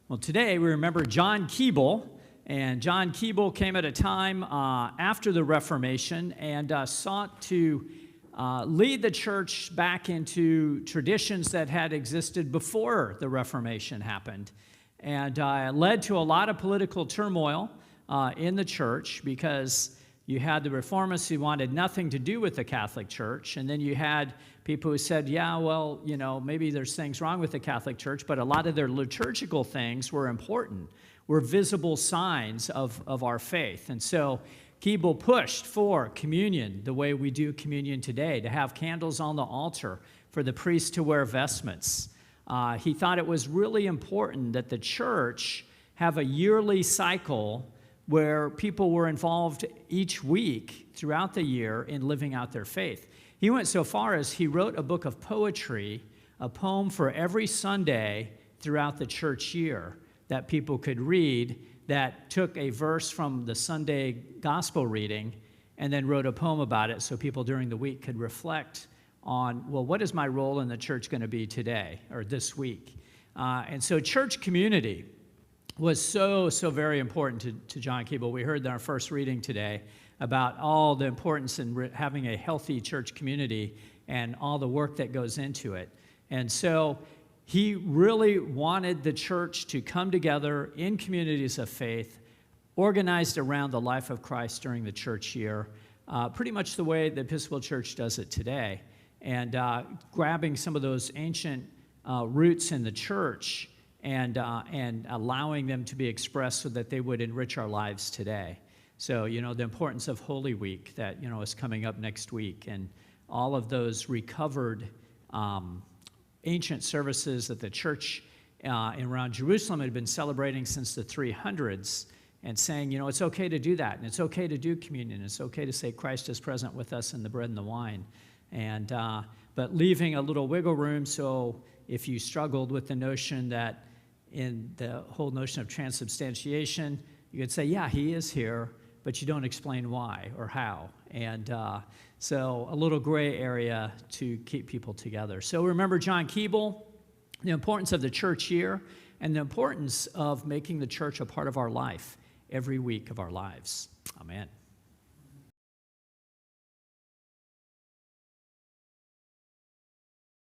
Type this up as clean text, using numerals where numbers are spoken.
Well, today we remember John Keble, and John Keble came at a time after the Reformation and sought to lead the church back into traditions that had existed before the Reformation happened, and led to a lot of political turmoil in the church because you had the reformists who wanted nothing to do with the Catholic Church, and then you had people who said, yeah, well, you know, maybe there's things wrong with the Catholic Church, but a lot of their liturgical things were important, were visible signs of our faith. And so Keble pushed for communion the way we do communion today, to have candles on the altar, for the priest to wear vestments. He thought it was really important that the church have a yearly cycle where people were involved each week throughout the year in living out their faith. He went so far as he wrote a book of poetry, a poem for every Sunday throughout the church year that people could read, that took a verse from the Sunday gospel reading and then wrote a poem about it so people during the week could reflect on, well, what is my role in the church going to be today or this week? And so church community was so very important to John Keble. We heard in our first reading today about all the importance in having a healthy church community and all the work that goes into it. And so he really wanted the church to come together in communities of faith, organized around the life of Christ during the church year, pretty much the way the Episcopal Church does it today, and grabbing some of those ancient roots in the church and allowing them to be expressed so that they would enrich our lives today. So, you know, the importance of Holy Week that, you know, is coming up next week, and all of those recovered ancient services that the church around Jerusalem had been celebrating since the 300s, and saying, you know, it's okay to do that, and it's okay to do communion. It's okay to say Christ is present with us in the bread and the wine, and but leaving a little wiggle room so if you struggled with the notion that in the whole notion of transubstantiation, you could say, yeah, he is here, but you don't explain why or how. And so a little gray area to keep people together. So remember John Keble, the importance of the church year, and the importance of making the church a part of our life every week of our lives. Amen.